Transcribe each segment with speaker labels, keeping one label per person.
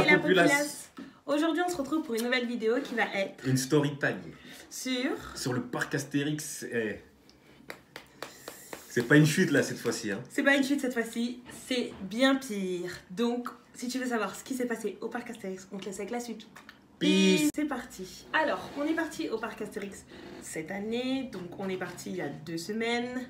Speaker 1: la populace.
Speaker 2: Aujourd'hui, on se retrouve pour une nouvelle vidéo qui va être
Speaker 1: une story time
Speaker 2: sur
Speaker 1: le parc Astérix. C'est pas une chute là cette fois-ci. Hein.
Speaker 2: C'est pas une chute cette fois-ci, c'est bien pire. Donc, si tu veux savoir ce qui s'est passé au parc Astérix, on te laisse avec la suite.
Speaker 1: Peace.
Speaker 2: C'est parti. Alors, on est parti au parc Astérix cette année. Donc, on est parti il y a 2 semaines.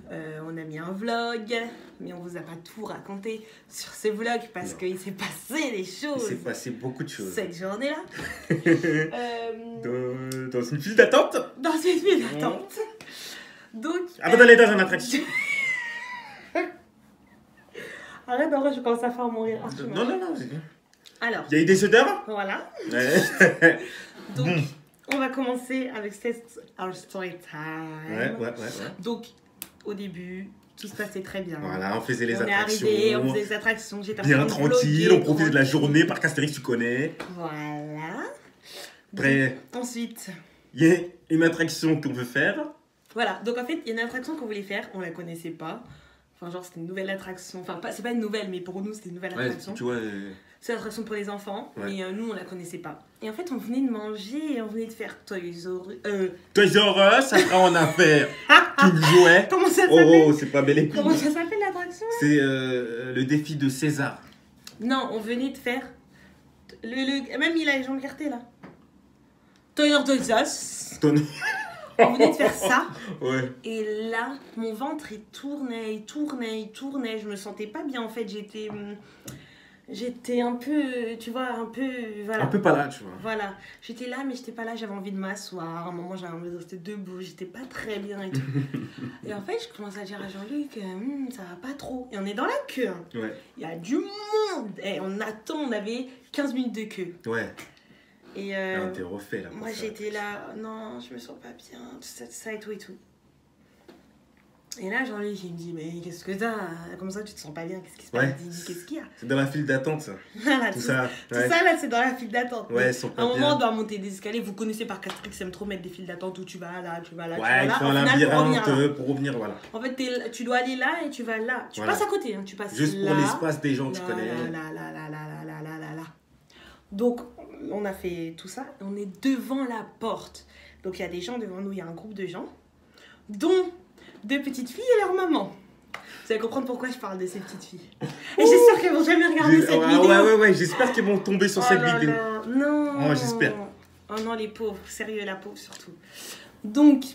Speaker 2: On a mis un vlog, mais on vous a pas tout raconté sur ce vlog parce qu'il s'est passé des choses.
Speaker 1: Il s'est passé beaucoup de choses.
Speaker 2: Cette journée-là.
Speaker 1: Dans une file d'attente.
Speaker 2: Dans une file d'attente. Donc.
Speaker 1: Avant d'aller dans une attraction.
Speaker 2: Arrête, en vrai, je commence à faire mourir.
Speaker 1: Non, c'est bien.
Speaker 2: Alors.
Speaker 1: Il y a eu des chefs-d'œuvre.
Speaker 2: Voilà.
Speaker 1: Ouais.
Speaker 2: Donc, on va commencer avec our story time.
Speaker 1: Ouais.
Speaker 2: Donc, au début, tout se passait très bien.
Speaker 1: Voilà, on faisait les
Speaker 2: on
Speaker 1: attractions.
Speaker 2: Est arrivé, on faisait les attractions. J'étais
Speaker 1: bien tranquille, on profitait de la journée. Parc Astérix, tu connais.
Speaker 2: Voilà.
Speaker 1: Après,
Speaker 2: ensuite,
Speaker 1: il y a une attraction qu'on veut faire.
Speaker 2: Voilà, donc en fait, il y a une attraction qu'on voulait faire, on la connaissait pas. Enfin, genre, c'était une nouvelle attraction. Enfin, c'est pas une nouvelle, mais pour nous, c'était une nouvelle attraction.
Speaker 1: Tu vois.
Speaker 2: C'est l'attraction pour les enfants, mais nous, on la connaissait pas. Et en fait, on venait de manger et on venait de faire Toys
Speaker 1: R Us, après on a fait King Jouet.
Speaker 2: Comment ça s'appelle?
Speaker 1: Oh, c'est pas belle écoute.
Speaker 2: Comment ça s'appelle l'attraction?
Speaker 1: C'est le défi de César.
Speaker 2: Non, on venait de faire. Même il a les jambes écartées là. Toys R Us. On venait de faire ça.
Speaker 1: Ouais.
Speaker 2: Et là, mon ventre, il tournait. Je me sentais pas bien en fait. J'étais un peu, tu vois, voilà.
Speaker 1: Un peu pas là, tu vois.
Speaker 2: Voilà. J'étais là, mais j'étais pas là. J'avais envie de m'asseoir. À un moment, j'avais envie de rester debout. J'étais pas très bien et tout. Et en fait, je commence à dire à Jean-Luc, ça va pas trop. Et on est dans la queue. Hein.
Speaker 1: Ouais.
Speaker 2: Il y a du monde. Et on attend, on avait 15 minutes de queue.
Speaker 1: Ouais.
Speaker 2: Et
Speaker 1: on t'est refait là.
Speaker 2: moi j'étais là, non, je me sens pas bien, tout ça et tout et tout. Et là, Jean-Luc, il me dit, mais qu'est-ce que t'as? Comment ça, tu te sens pas bien? Qu'est-ce qui se passe? Qu'est-ce qu'il y a?
Speaker 1: C'est dans la file d'attente, ça.
Speaker 2: Voilà, tout ça là, c'est dans la file d'attente.
Speaker 1: Ouais, ils sont pas
Speaker 2: à un moment,
Speaker 1: bien.
Speaker 2: on doit monter des escaliers. Vous connaissez par Castrix, ils aiment trop mettre des files d'attente où tu vas là, tu vas là,
Speaker 1: ouais,
Speaker 2: tu vas là.
Speaker 1: ils font un labyrinthe pour revenir, voilà.
Speaker 2: En fait, tu dois aller là et tu vas là. Tu passes à côté, hein, tu passes
Speaker 1: juste
Speaker 2: là.
Speaker 1: Pour l'espace des gens que tu connais.
Speaker 2: Là. Donc, on a fait tout ça. On est devant la porte. Donc, il y a des gens devant nous. Il y a un groupe de gens, dont 2 petites filles et leur maman. Vous allez comprendre pourquoi je parle de ces petites filles. Et j'espère qu'elles vont jamais regarder cette vidéo.
Speaker 1: Ouais. J'espère qu'elles vont tomber sur cette vidéo.
Speaker 2: Non.
Speaker 1: Oh, j'espère.
Speaker 2: Oh non, les pauvres. Sérieux, la pauvre surtout. Donc,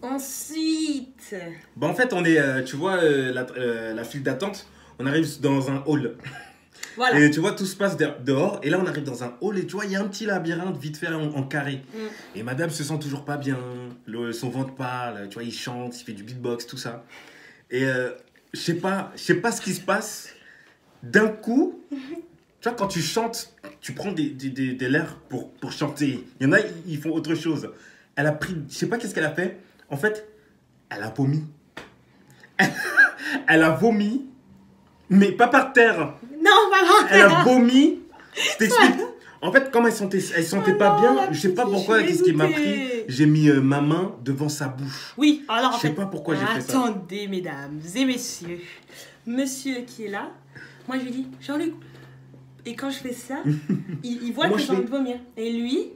Speaker 2: ensuite...
Speaker 1: Bah, en fait, on est, tu vois, la file d'attente, on arrive dans un hall.
Speaker 2: Voilà.
Speaker 1: Et tu vois, tout se passe dehors. Et là, on arrive dans un hall. Et tu vois, il y a un petit labyrinthe vite fait en carré. Et madame se sent toujours pas bien. Son ventre parle. Tu vois, il chante, il fait du beatbox, tout ça. Et je sais pas ce qui se passe. D'un coup, tu vois, quand tu chantes, tu prends des l'air pour chanter. Il y en a, ils font autre chose. Elle a pris, je sais pas qu'est-ce qu'elle a fait. En fait, elle a vomi. Elle a vomi, mais pas par terre.
Speaker 2: Non, pas
Speaker 1: Elle a vomi. Je t'explique. En fait, comme elle sentait pas bien, je sais pas pourquoi, qu'est-ce qui m'a pris. J'ai mis ma main devant sa bouche.
Speaker 2: Oui, alors en fait.
Speaker 1: Je sais pas pourquoi j'ai fait ça.
Speaker 2: Attendez, mesdames et messieurs. Monsieur qui est là, moi je lui dis, Jean-Luc. Et quand je fais ça, il voit que j'ai envie de vomir. Et lui,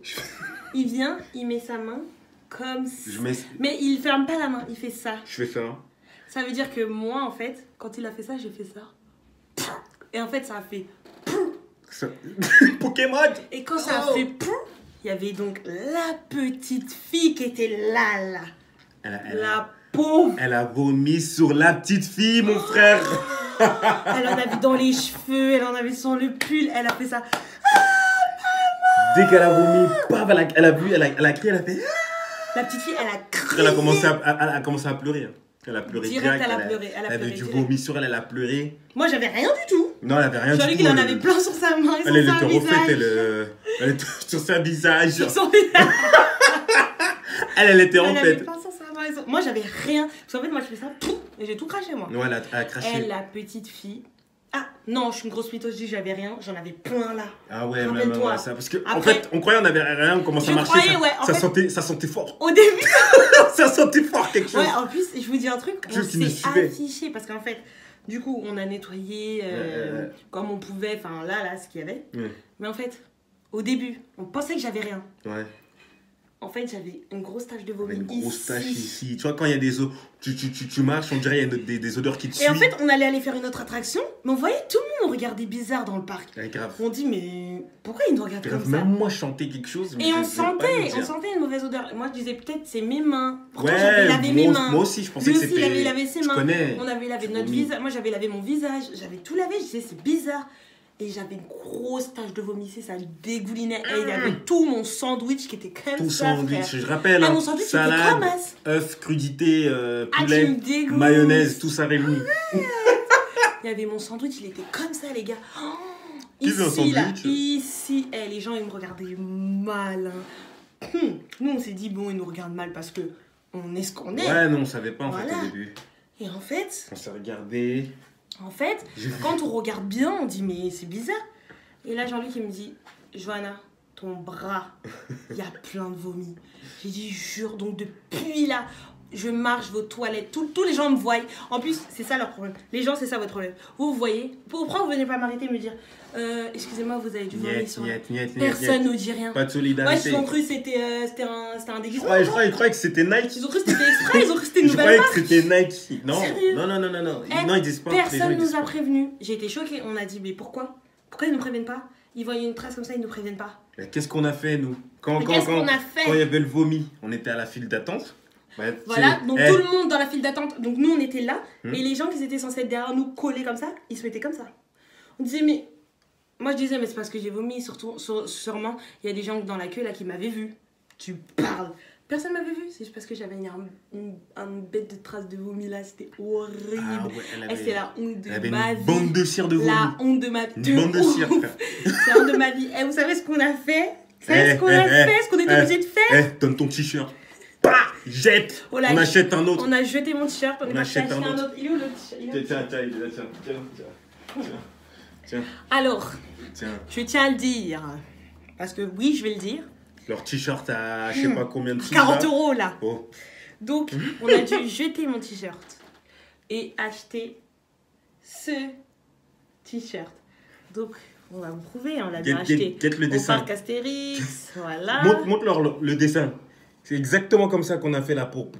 Speaker 2: il vient, il met sa main comme ça. Mais il ferme pas la main, il fait ça.
Speaker 1: Je fais ça.
Speaker 2: Ça veut dire que moi, en fait, quand il a fait ça, j'ai fait ça. Et en fait, ça a fait...
Speaker 1: Pokémon.
Speaker 2: Et quand ça a fait... Il y avait donc la petite fille qui était là. La pauvre.
Speaker 1: Elle a vomi sur la petite fille, mon frère.
Speaker 2: Elle en avait dans les cheveux, elle en avait sur le pull, elle a fait ça.
Speaker 1: Dès qu'elle a vomi, paf, elle a crié, elle a fait...
Speaker 2: La petite fille, elle a crié.
Speaker 1: Elle a commencé à pleurer. Elle a pleuré
Speaker 2: direct. Elle a pleuré.
Speaker 1: Elle avait du vomi sur elle, elle a pleuré.
Speaker 2: Moi, j'avais rien du tout.
Speaker 1: Non, elle avait rien du tout.
Speaker 2: Jean-Luc, il en avait plein sur sa main et sur
Speaker 1: sa visage. Elle était sur sa visage.
Speaker 2: Sur son visage.
Speaker 1: Elle était en fait.
Speaker 2: Elle avait plein sur sa main. Moi, j'avais rien. Parce qu'en fait, moi, je fais ça et j'ai tout craché, moi.
Speaker 1: Non, elle a craché.
Speaker 2: Elle, la petite fille. Ah, non, je suis une grosse mytho, je dis j'avais rien, j'en avais plein là.
Speaker 1: Ah ouais, même ça. Parce que,
Speaker 2: après,
Speaker 1: en fait, on croyait on avait rien, on commençait à marcher. Ça sentait fort.
Speaker 2: Au début,
Speaker 1: ça sentait fort quelque chose.
Speaker 2: Ouais, en plus, je vous dis un truc, on s'est affiché parce qu'en fait, Du coup, on a nettoyé comme on pouvait, enfin là, ce qu'il y avait.
Speaker 1: Ouais.
Speaker 2: Mais en fait, au début, on pensait que j'avais rien.
Speaker 1: Ouais.
Speaker 2: En fait, j'avais une grosse tache de vomi
Speaker 1: Une grosse
Speaker 2: ici.
Speaker 1: tache ici. Tu vois, quand il y a des eaux, tu marches, on dirait qu'il y a des odeurs qui te
Speaker 2: Et en
Speaker 1: suivent.
Speaker 2: fait, on allait aller faire une autre attraction, mais on voyait tout le monde regarder bizarre dans le parc.
Speaker 1: Ouais, grave.
Speaker 2: On dit, mais pourquoi ils nous regardent
Speaker 1: Grave.
Speaker 2: comme ça?
Speaker 1: Même moi, je sentais quelque chose. Mais
Speaker 2: Et
Speaker 1: je
Speaker 2: on
Speaker 1: sais pas le dire.
Speaker 2: sentait une mauvaise odeur. Moi, je disais, peut-être c'est mes mains. Pourtant,
Speaker 1: Ouais,
Speaker 2: j'avais lavé mes mains.
Speaker 1: moi aussi, je pensais
Speaker 2: Lui
Speaker 1: que
Speaker 2: aussi,
Speaker 1: c'était.
Speaker 2: il avait lavé ses
Speaker 1: Je
Speaker 2: mains.
Speaker 1: connais.
Speaker 2: On avait lavé
Speaker 1: Tu
Speaker 2: notre
Speaker 1: vomis.
Speaker 2: visage. Moi, j'avais lavé mon visage. J'avais tout lavé. Je disais, c'est bizarre. Et j'avais une grosse tache de vomi, ça dégoulinait. Et il y avait tout mon sandwich qui était comme
Speaker 1: Tout
Speaker 2: ça,
Speaker 1: sandwich,
Speaker 2: frère.
Speaker 1: je rappelle,
Speaker 2: Ah,
Speaker 1: hein,
Speaker 2: mon sandwich, c'était
Speaker 1: salade,
Speaker 2: comme as.
Speaker 1: œuf, crudité,
Speaker 2: Ah, tu
Speaker 1: poulet,
Speaker 2: me dégoûtes.
Speaker 1: mayonnaise, tout ça réuni.
Speaker 2: Il y avait mon sandwich, il était comme ça, les gars. Oh,
Speaker 1: Qui veut un
Speaker 2: ici, là,
Speaker 1: sandwich
Speaker 2: ici. Eh, les gens, ils me regardaient mal. Hein. Nous, on s'est dit, bon, ils nous regardent mal parce que on est ce qu'on est.
Speaker 1: Ouais, non, on savait pas en fait
Speaker 2: Voilà.
Speaker 1: au début.
Speaker 2: Et en fait,
Speaker 1: On s'est regardé.
Speaker 2: quand on regarde bien, on dit, mais c'est bizarre. Et là, Jean-Luc, il me dit, Johanna, ton bras, il y a plein de vomi. J'ai dit, jure, donc depuis là, je marche, vos toilettes, tous les gens me voient. En plus, c'est ça leur problème. Les gens, c'est ça votre problème. Vous voyez, pourquoi vous venez pas m'arrêter et me dire, excusez-moi, vous avez du vomi sur moi. Personne ne dit rien.
Speaker 1: Pas de
Speaker 2: Ouais,
Speaker 1: solidarité.
Speaker 2: ils ont cru que c'était un déguisement.
Speaker 1: Je croyais que c'était Nike.
Speaker 2: Ils ont cru que c'était exprès, ils ont cru que c'était une
Speaker 1: Je
Speaker 2: nouvelle
Speaker 1: croyais
Speaker 2: marque.
Speaker 1: que c'était Nike. Non,
Speaker 2: Sérieux
Speaker 1: non.
Speaker 2: Eh,
Speaker 1: Non, ils disent pas. Les gens,
Speaker 2: Personne
Speaker 1: ils disent
Speaker 2: nous a
Speaker 1: pas.
Speaker 2: prévenus. J'ai été choquée. On a dit, mais pourquoi? Pourquoi ils ne nous préviennent pas? Ils voient une trace comme ça, ils ne nous préviennent pas.
Speaker 1: Mais qu'est-ce qu'on a fait, nous? Quand
Speaker 2: Qu'est-ce qu'on a fait?
Speaker 1: il y avait le vomi, on était à la file d'attente. Ouais,
Speaker 2: Voilà,
Speaker 1: c'est-
Speaker 2: donc
Speaker 1: eh,
Speaker 2: tout le monde dans la file d'attente. Donc nous, on était là.
Speaker 1: Hmm.
Speaker 2: Et les gens qui étaient censés être derrière nous, collés comme ça, ils se mettaient comme ça. On disait, mais. Moi, je disais, mais c'est parce que j'ai vomi. Surtout, sûrement, il y a des gens dans la queue là qui m'avaient vu. Tu parles. Personne m'avait vu. C'est juste parce que j'avais une bête de traces de vomi là. C'était horrible.
Speaker 1: Ah ouais,
Speaker 2: Eh, c'est la honte
Speaker 1: elle
Speaker 2: de
Speaker 1: avait
Speaker 2: ma
Speaker 1: une
Speaker 2: vie.
Speaker 1: bande de cire de vomi.
Speaker 2: La honte de ma vie.
Speaker 1: Une bande de cire,
Speaker 2: ouf.
Speaker 1: frère.
Speaker 2: C'est la honte de ma vie. Eh, vous savez ce qu'on a fait? Vous savez ce qu'on a fait? Ce qu'on était obligé de faire?
Speaker 1: Eh, donne ton t-shirt. Bah, jette.
Speaker 2: Oh là,
Speaker 1: On achète un autre.
Speaker 2: On a jeté mon t-shirt. On est parti
Speaker 1: achète
Speaker 2: acheter
Speaker 1: un
Speaker 2: un
Speaker 1: autre.
Speaker 2: autre. Il est où le t-shirt? Il est où?
Speaker 1: Tiens, il est là, tiens.
Speaker 2: Alors,
Speaker 1: Tiens.
Speaker 2: je tiens à le dire. Parce que oui, je vais le dire.
Speaker 1: Leur t-shirt à je sais pas combien de sous.
Speaker 2: 40
Speaker 1: là.
Speaker 2: € là.
Speaker 1: Oh.
Speaker 2: Donc, on a dû jeter mon t-shirt et acheter ce t-shirt. Donc, on va vous prouver, on l'a bien acheté
Speaker 1: Get le
Speaker 2: au
Speaker 1: dessin.
Speaker 2: parc Astérix. Voilà.
Speaker 1: Montre-leur le dessin. C'est exactement comme ça qu'on a fait là pour.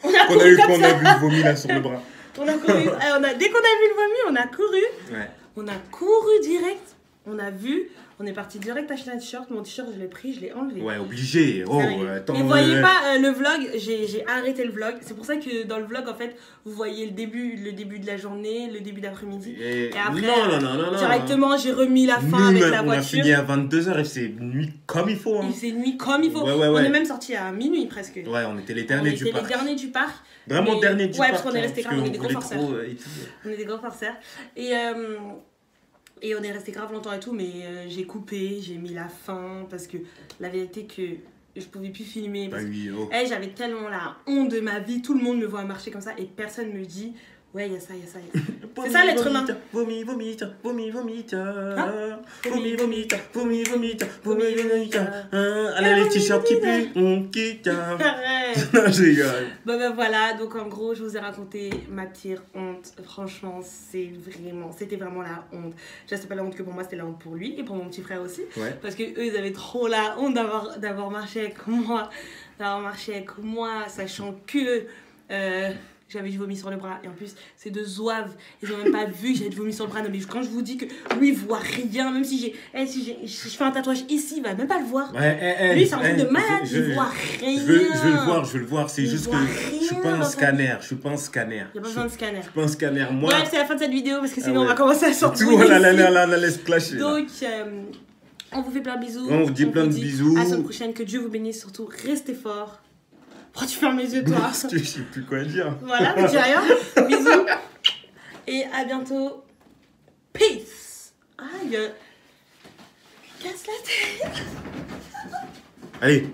Speaker 2: On a
Speaker 1: qu'on
Speaker 2: couru comme
Speaker 1: a
Speaker 2: ça.
Speaker 1: vu le vomi là sur le bras.
Speaker 2: On a couru. Dès qu'on a vu le vomi, on a couru.
Speaker 1: Ouais.
Speaker 2: On a couru direct. On a vu. On est parti direct acheter un t-shirt. Mon t-shirt, je l'ai pris, je l'ai enlevé.
Speaker 1: Ouais, obligé. Oh,
Speaker 2: Sérieux.
Speaker 1: attends.
Speaker 2: Et vous voyez pas le vlog, j'ai arrêté le vlog. C'est pour ça que dans le vlog, en fait, vous voyez le début de la journée, le début d'après-midi.
Speaker 1: Et
Speaker 2: après,
Speaker 1: non.
Speaker 2: Directement, j'ai remis la fin avec la
Speaker 1: On a
Speaker 2: voiture.
Speaker 1: fini à 22h et c'est nuit comme il faut. Hein.
Speaker 2: Il faisait nuit comme il faut.
Speaker 1: Ouais.
Speaker 2: On est même sorti à minuit presque.
Speaker 1: Ouais, on était les
Speaker 2: On
Speaker 1: derniers
Speaker 2: était
Speaker 1: du parc.
Speaker 2: les derniers du parc.
Speaker 1: Vraiment
Speaker 2: Et-
Speaker 1: derniers du
Speaker 2: ouais,
Speaker 1: parc.
Speaker 2: parce qu'on est resté
Speaker 1: parce
Speaker 2: grave, on
Speaker 1: qu'on
Speaker 2: est des gros
Speaker 1: voulait
Speaker 2: forceurs.
Speaker 1: trop, et tout.
Speaker 2: On est des gros farceurs. Et on est resté grave longtemps et tout, mais j'ai coupé, j'ai mis la fin parce que la vérité que je pouvais plus filmer.
Speaker 1: Bah
Speaker 2: Parce
Speaker 1: oui, oh.
Speaker 2: que, j'avais tellement la honte de ma vie, tout le monde me voit marcher comme ça et personne me dit ouais, il y a ça, il y a ça. C'est ça l'être humain.
Speaker 1: Vomi. Allez, les t-shirts qui puent, on quitte.
Speaker 2: Arrête.
Speaker 1: Non, je rigole.
Speaker 2: Ben voilà, donc en gros, je vous ai raconté ma pire honte. Franchement, c'était vraiment la honte. Déjà, c'était pas la honte que pour moi, c'était la honte pour lui et pour mon petit frère aussi.
Speaker 1: Ouais.
Speaker 2: Parce que eux, ils avaient trop la honte d'avoir marché avec moi, sachant que j'avais du vomi sur le bras. Et en plus, c'est deux zouaves. Ils ont même pas vu que j'avais du vomi sur le bras. Non, mais quand je vous dis que lui, il voit rien, même si je fais un tatouage ici, il va même pas le voir.
Speaker 1: Ouais,
Speaker 2: Lui, c'est un truc de malade, il voit rien.
Speaker 1: Je veux le voir. C'est
Speaker 2: Il
Speaker 1: juste que
Speaker 2: voit
Speaker 1: je suis pas
Speaker 2: rien
Speaker 1: un
Speaker 2: dans sa
Speaker 1: scanner. Je suis pas un scanner.
Speaker 2: Il n'y a pas besoin de scanner.
Speaker 1: Je suis pas un scanner. Moi,
Speaker 2: Bref, c'est la fin de cette vidéo parce que sinon
Speaker 1: ouais.
Speaker 2: on va commencer à sortir.
Speaker 1: tout, là, laisse clasher. là.
Speaker 2: Donc, on vous fait plein de bisous.
Speaker 1: On vous dit plein de bisous.
Speaker 2: À la semaine prochaine, que Dieu vous bénisse. Surtout, restez forts. Pourquoi tu fermes les yeux, toi?
Speaker 1: Je sais plus quoi dire.
Speaker 2: Voilà, je dis rien. Bisous. Et à bientôt. Peace. Aïe. Casse la tête.
Speaker 1: Allez.